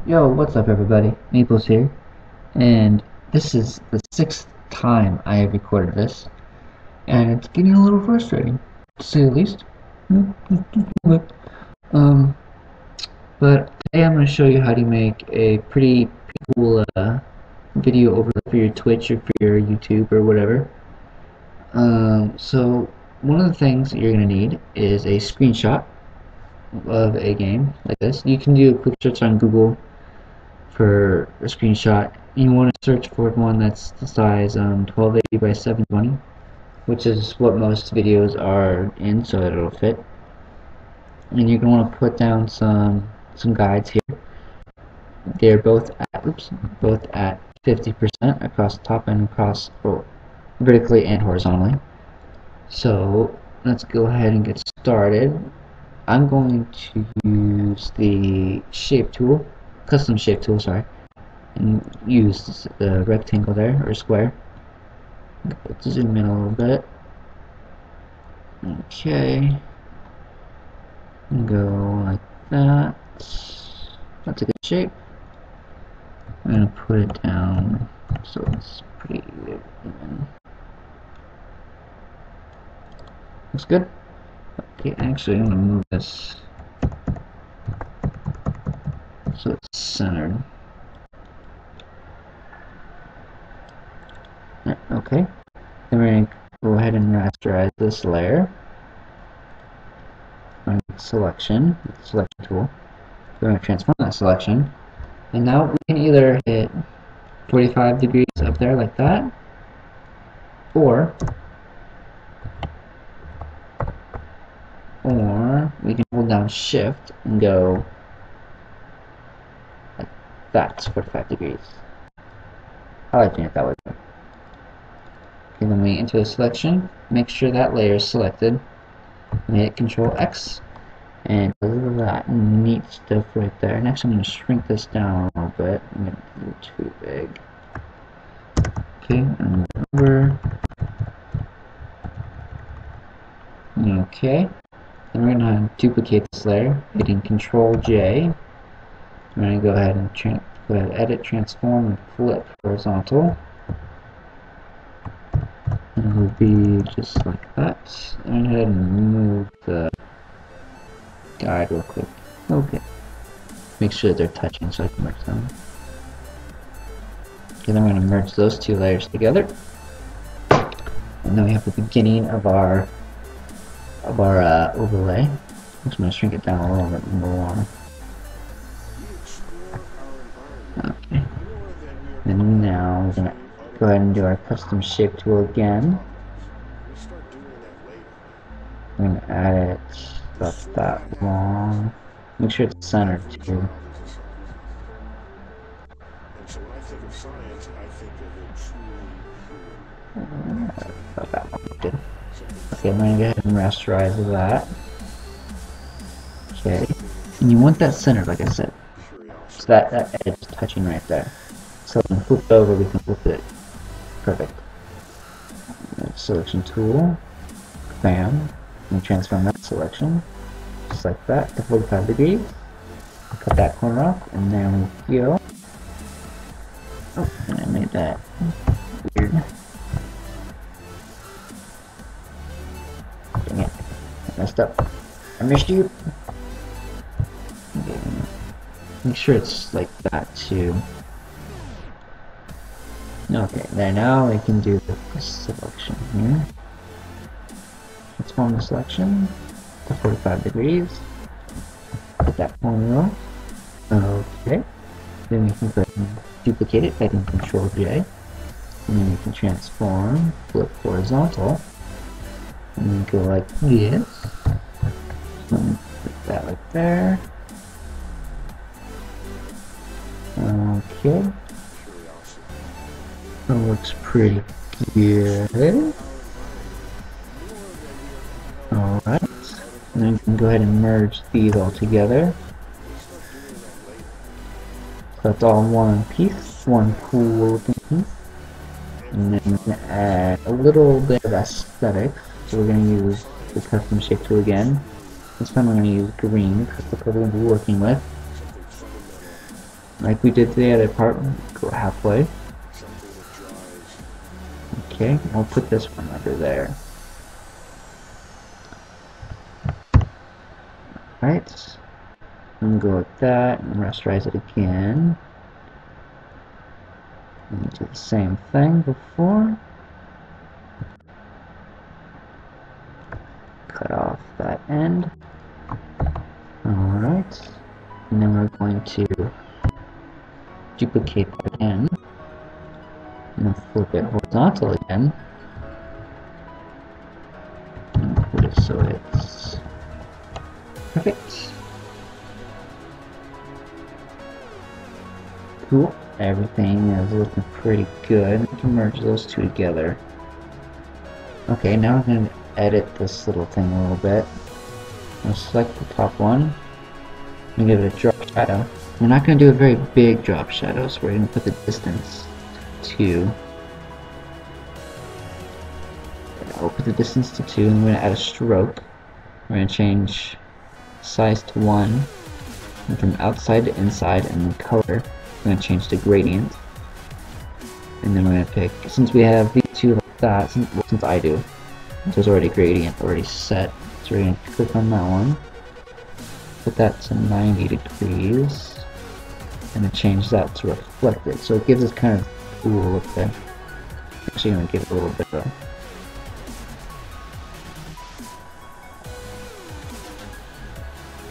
Yo, what's up everybody? Maples here, and this is the 6th time I have recorded this, and it's getting a little frustrating, to say the least. But today I'm going to show you how to make a pretty cool video overlay for your Twitch or for your YouTube or whatever. So one of the things that you're going to need is a screenshot of a game like this. You can do a quick search on Google for a screenshot. You want to search for one that's the size 1280 by 720, which is what most videos are in, so that it'll fit. And you're going to want to put down some guides here. They're both at 50% across the top and across vertically and horizontally. So let's go ahead and get started. I'm going to use the shape tool, custom shape tool, sorry, and use the rectangle there, or square. Let's zoom in a little bit. Okay. And go like that. That's a good shape. I'm going to put it down so it's pretty even. Looks good. Okay, actually I'm going to move this so it's centered. Okay. Then we're going to go ahead and rasterize this layer. Selection, selection tool. We're going to transform that selection, and now we can either hit 45 degrees up there like that, or we can hold down shift and go like that, 45 degrees. I like doing it that way. Okay, then we enter the selection, make sure that layer is selected, and hit Control X. And look at that neat stuff right there. Next I'm going to shrink this down a little bit. I'm going to do it too big. Okay, and over. Okay. Then we're going to duplicate this layer, hitting Control J. I'm going to go ahead and edit, transform, and flip horizontal. And it will be just like that. And go ahead and move the guide real quick. Okay. Make sure that they're touching so I can merge them. Okay, then we're going to merge those two layers together. And then we have the beginning of our overlay. I'm just going to shrink it down a little bit more. Okay. And now we're going to go ahead and do our custom shape tool again. I'm going to add it about that long. Make sure it's centered too. About that one. Good. Okay, I'm going to go ahead and rasterize that. Okay. And you want that centered, like I said. So that edge is touching right there. So when we flip it over, we can flip it. Perfect. Selection tool. Bam. And transform that selection. Just like that to 45 degrees. Cut that corner off, and there we go. Oh, and I made that weird. Dang it. I messed up. I missed you. Okay. Make sure it's like that too. Okay, there, now we can do the selection here. Transform the selection to 45 degrees. Put that corner off. Okay. Then we can go ahead and duplicate it, hitting Control J. And then we can transform, flip horizontal. And then go like this. Put that like there. Okay. That looks pretty good. Alright. And then you can go ahead and merge these all together. So it's all one piece, one cool looking piece. And then we're going to add a little bit of aesthetic. So we're going to use the custom shape tool again. This time we're going to use green because that's what we're going to be working with. Like we did the other part, go halfway. Okay, I'll put this one under there. Right, and go like that, and rasterize it again. And do the same thing before. Cut off that end. Alright, and then we're going to duplicate that again. And then flip it horizontal again. And put it so it's perfect. Cool. Everything is looking pretty good. We can merge those two together. Okay, now we're going to edit this little thing a little bit. We'll select the top one and give it a drop shadow. We're not going to do a very big drop shadow, so we're going to put the distance to 2. We'll put the distance to 2 and we're going to add a stroke. We're going to change size to 1 and from outside to inside, and then color we're going to change to gradient. And then we're going to pick, since we have these two like that, since I do, there's already gradient already set, so we're going to click on that one, put that to 90 degrees, and then change that to reflected, so it gives us kind of cool look there. Actually going to give it a little bit of a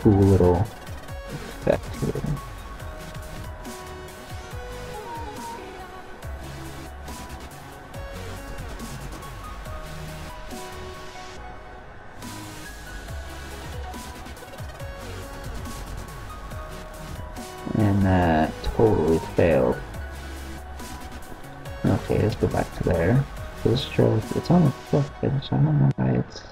cool little effect here. And that totally failed. Okay, let's go back to there. So this stroke, it's on reflected, so I don't know why it's...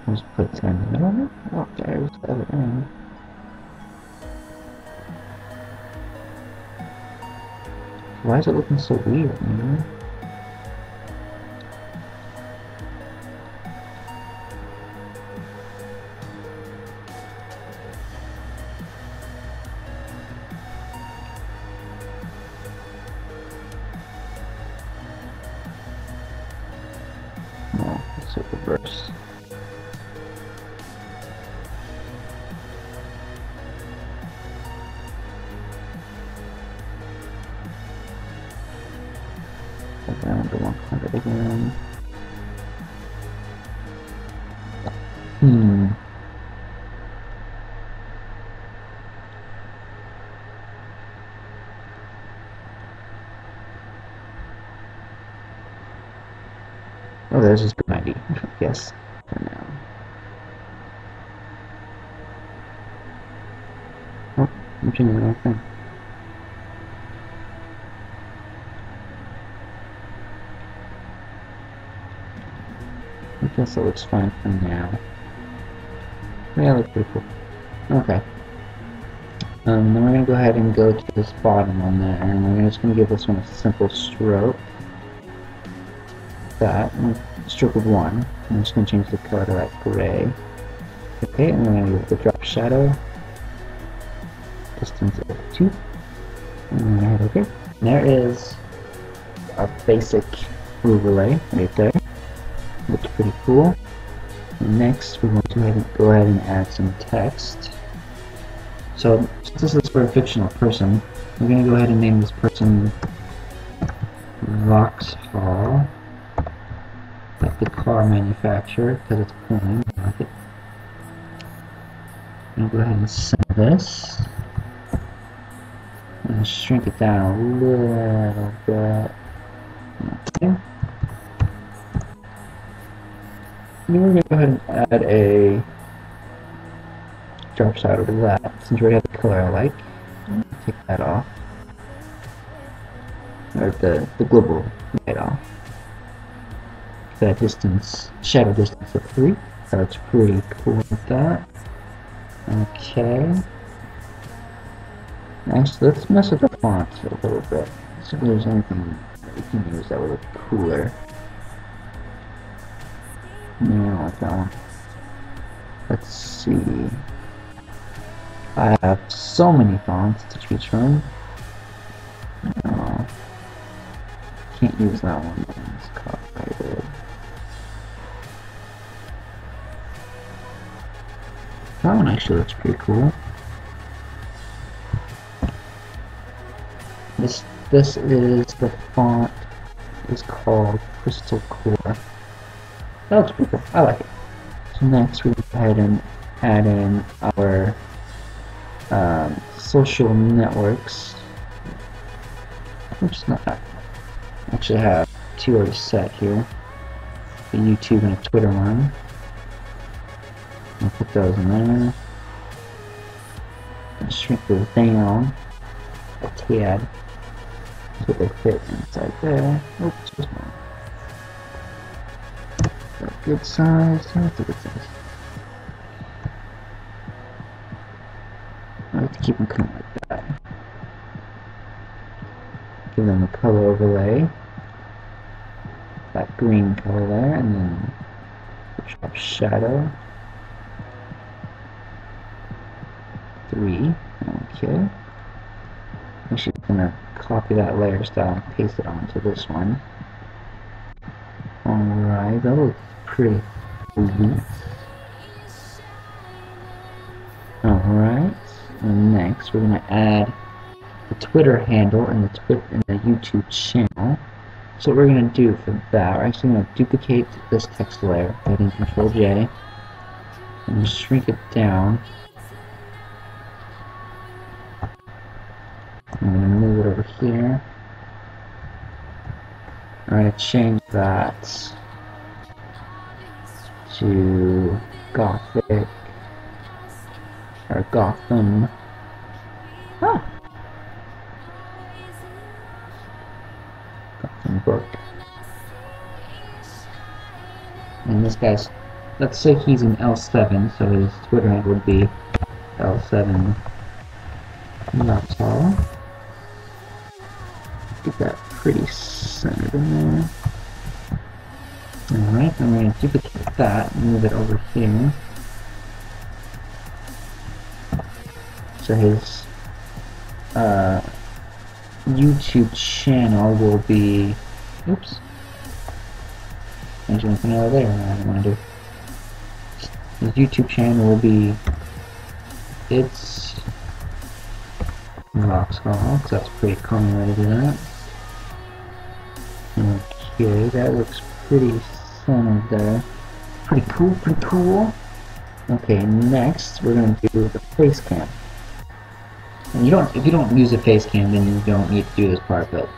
Let's put it in the middle of it. Oh, there's the other end. Why is it looking so weird, man? No, it's a reverse. Down to 100 again. Oh, there's just 90, I guess, for now. Oh, I'm changing the wrong thing. I guess it looks fine for now. Yeah, it looks pretty cool. Okay. Then we're going to go ahead and go to this bottom one there, and we're just going to give this one a simple stroke. That, and stroke of 1. I'm just going to change the color to that gray. Okay, and we're going to give the drop shadow. Distance of 2. And we're going to hit OK. And there is our basic overlay right there. Looks pretty cool. Next, we're going to go ahead and add some text. So, since this is for a fictional person, we're going to go ahead and name this person Vauxhall, like the car manufacturer, because it's a cool name. I like it. I'm going to go ahead and send this. I'm going to shrink it down a little bit. Okay. Then we're going to go ahead and add a drop shadow to that, since we already have the color I like. Take that off. Or the global light off. That distance, shadow distance of 3. That's pretty cool with that. Okay. Next, let's mess with the fonts a little bit. See if there's anything that we can use that would look cooler. No, I don't like that one. Let's see. I have so many fonts to choose from. No, can't use that one. It's copyrighted. That one actually looks pretty cool. This is the font is called Crystal Core. That looks pretty cool. I like it. So next we go ahead and add in our social networks. Oops, not that. I actually have two already set here. A YouTube and a Twitter one. I'll put those in there. And shrink those down a tad so they fit inside there. Oops, just one. Is that a good size? That's a good size. I like to keep them kind of like that. Give them a color overlay. That green color there, and then drop shadow. 3. Okay. I'm actually gonna copy that layer style and paste it onto this one. Alright, that looks pretty sweet. Alright, and next we're gonna add the Twitter handle and the YouTube channel. So what we're gonna do for that, we're actually gonna duplicate this text layer, hitting Control J, and shrink it down. I'm going to move it over here. I'm going to change that to Gothic or Gotham. Gotham book. And this guy's, let's say he's an L7, so his Twitter handle would be L7 Natal. Get that pretty centered in there. Alright, I'm going to duplicate that and move it over here. So his YouTube channel will be, oops, there's anything over there I don't want to do. His YouTube channel will be, it's Vauxhall, because that's pretty common way to do that. Okay, that looks pretty centered there. Pretty cool, pretty cool. Okay, next we're going to do the face cam. And if you don't use a face cam, then you don't need to do this part, but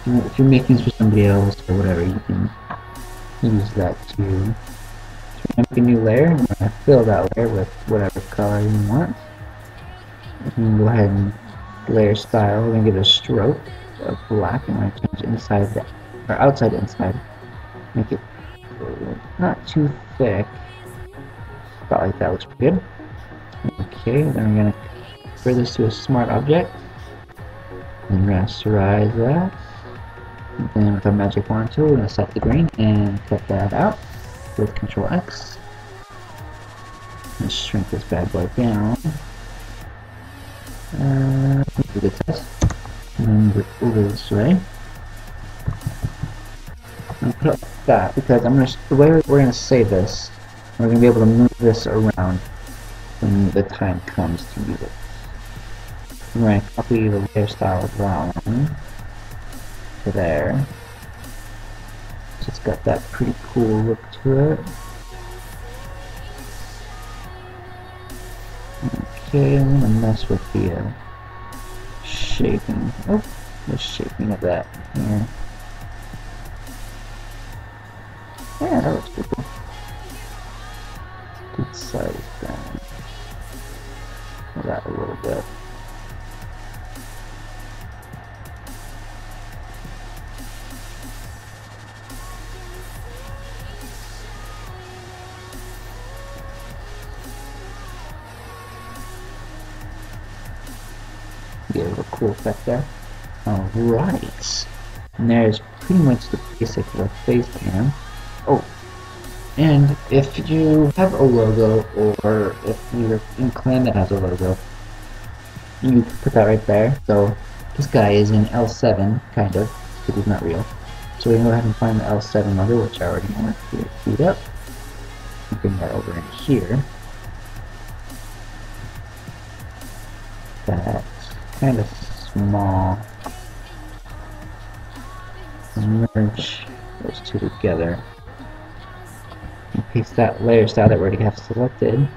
if you're making this for somebody else or whatever, you can use that too. So make a new layer, and we're going to fill that layer with whatever color you want. You can go ahead and layer style, we're going to give it a stroke of black, and we're going to change inside that, or outside inside. Make it not too thick. About like that looks pretty good. Okay, then we're going to convert this to a smart object. And rasterize that. And then with our magic wand tool, we're going to set the green and cut that out with Control X. And shrink this bad boy down. Do the test. And then move it over this way. And put up that because the way we're going to save this, we're going to be able to move this around when the time comes to use it. I'm going to copy the layer style of that one to there. So it's got that pretty cool look to it. Okay, I'm going to mess with the shaping. Oh, the shaping of that here. Yeah, that looks pretty cool. Good size down. That a little bit. Get a little cool effect there. Alright. And there's pretty much the basic of the face cam. Oh, and if you have a logo, or if you're in clan that has a logo, you can put that right there. So this guy is in L7, kind of, because he's not real. So we can go ahead and find the L7 logo, which I already want to queued up. Bring that over in here. That's kind of small. Merge those two together. And paste that layer style that we already have selected.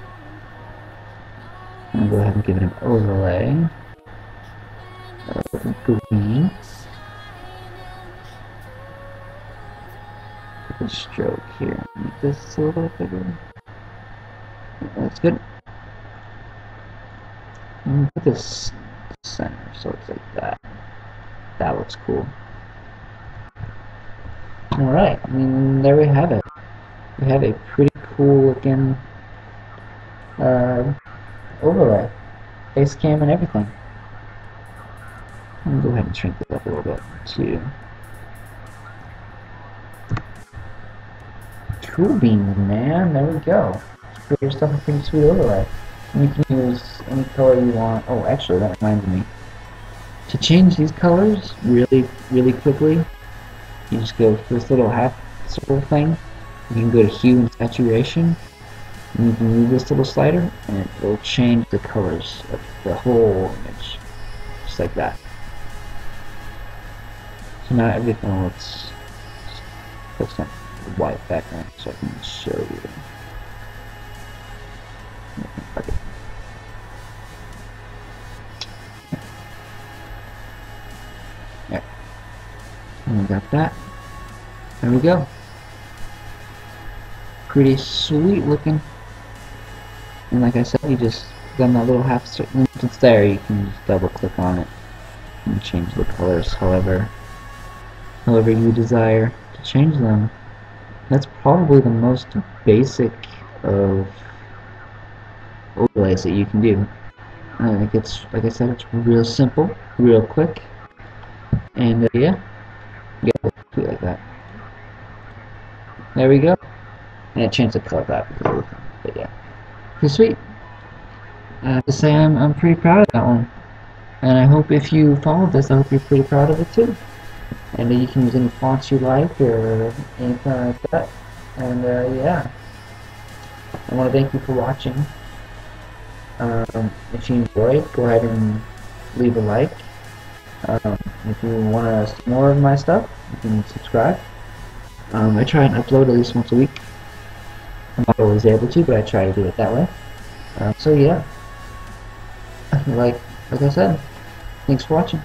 I'm going to go ahead and give it an overlay of green. Put a stroke here. Make this a little bigger. That's good. And put this center so it's like that. That looks cool. Alright, I mean, there we have it. We have a pretty cool looking overlay. Face cam and everything. I'm gonna go ahead and shrink this up a little bit too. Cool beans, man. There we go. Create yourself a pretty sweet overlay. And you can use any color you want. Oh, actually, that reminds me. To change these colors really quickly, you just go for this little half circle thing. You can go to hue and saturation, and you can move this little slider, and it will change the colors of the whole image, just like that. So now everything looks on a white background, so I can show you. Okay. There. And we got that. There we go. Pretty sweet looking. And like I said, you just done that little half circle. Once it's there, you can just double click on it and change the colors however you desire to change them. That's probably the most basic of overlays that you can do. I think it's, like I said, it's real simple, real quick, and yeah, like that. There we go. And it changed the color back, but yeah, pretty sweet. I have to say I'm pretty proud of that one, and I hope if you followed this, I hope you're pretty proud of it too. And you can use any fonts you like or anything like that. And yeah, I want to thank you for watching. If you enjoyed, go ahead and leave a like. If you want to see more of my stuff, you can subscribe. I try and upload at least once a week. I'm not always able to, but I try to do it that way. So yeah, like I said, thanks for watching.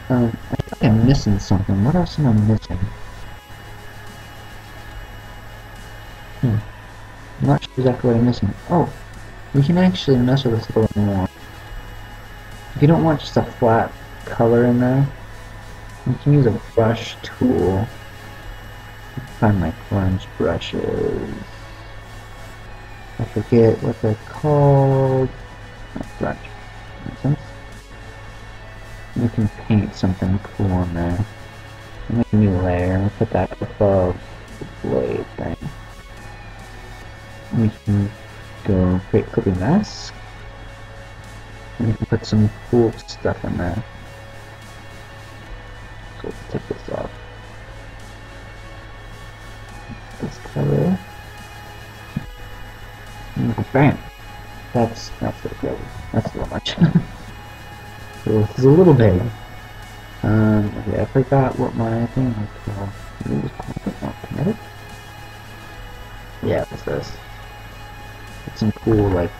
I think I'm missing something. What else am I missing? I'm not sure exactly what I'm missing. Oh, we can actually mess with this a little more. If you don't want just a flat color in there, you can use a brush tool. Find my grunge brushes. I forget what they're called. Not grunge. Makes sense? You can paint something cool on there. Make a new layer and put that above the blade thing. We can go create clipping mask. And we can put some cool stuff in there. So let's take this off. This color. And bam! That's okay. That's a little much. So this is a little big. Okay, I forgot what my thing was called. It was called kinetic? Yeah, what's this? Put some cool, like,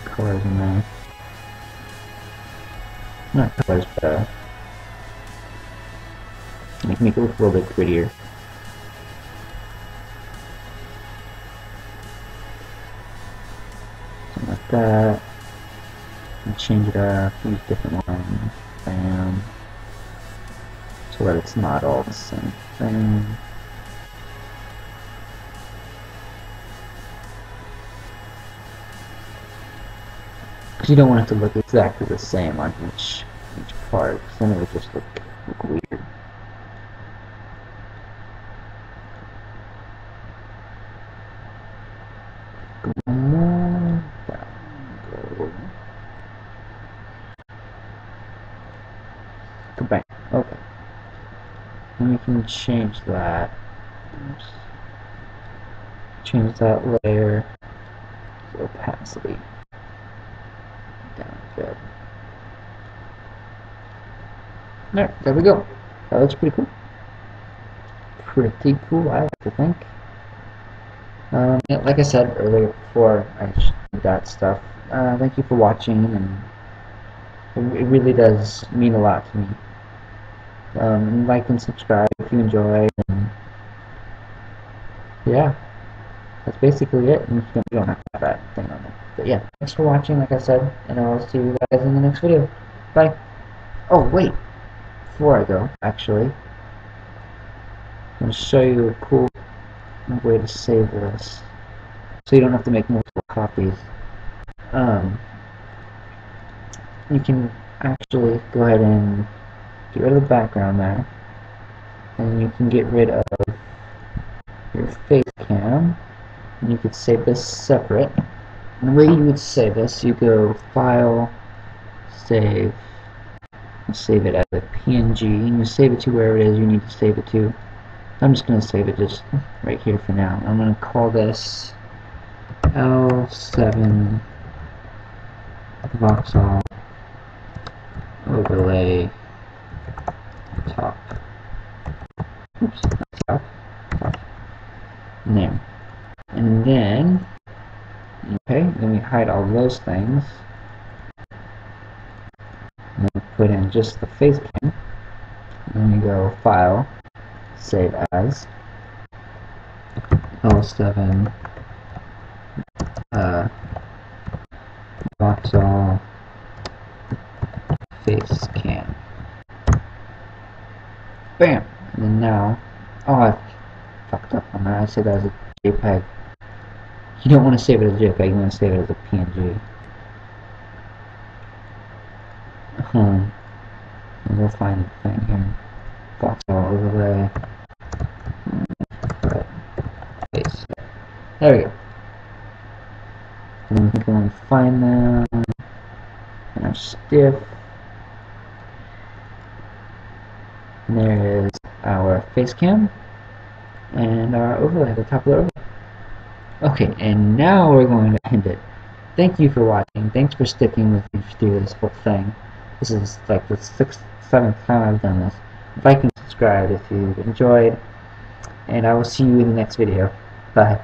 colors in there. Not colors, but make it look a little bit prettier. Something like that. And change it up, use different ones. Bam. So that it's not all the same thing. Because you don't want it to look exactly the same on each each part, because then it would just look weird. Go more down, go back. Okay. And we can change that. Oops. Change that layer to opacity. Down good. There we go. That looks pretty cool. Pretty cool, I like to think. Yeah, like I said earlier before I did that stuff, thank you for watching, and it really does mean a lot to me. Like and subscribe if you enjoy, and yeah, that's basically it. And you don't have to have that thing on there. But yeah, thanks for watching, like I said, and I'll see you guys in the next video. Bye. Oh, wait. Before I go, actually, I'm going to show you a cool way to save this, so you don't have to make multiple copies. You can actually go ahead and get rid of the background there, and you can get rid of your face cam, and you could save this separate. And the way you would save this, you go File, Save, and save it as a PNG, and you save it to wherever it is you need to save it to. I'm just going to save it just right here for now. I'm going to call this L7 Vauxhall Overlay Top. Oops, not top. And there. And then, okay, then we hide all those things. And then we put in just the face cam. And then we go File, Save As, L7 Vauxhall Face Cam. Bam! And then now, oh, I fucked up on that. I said that as a JPEG. You don't want to save it as a JPEG, you want to save it as a PNG. And we'll find the thing here. Vauxhall Overlay. Face. There we go. And then we can only find them. And our stiff. And there is our face cam. And our overlay at the top of the overlay. Okay, and now we're going to end it. Thank you for watching. Thanks for sticking with me through this whole thing. This is like the 6th, 7th time I've done this. Like and subscribe if you enjoyed. And I will see you in the next video. Bye.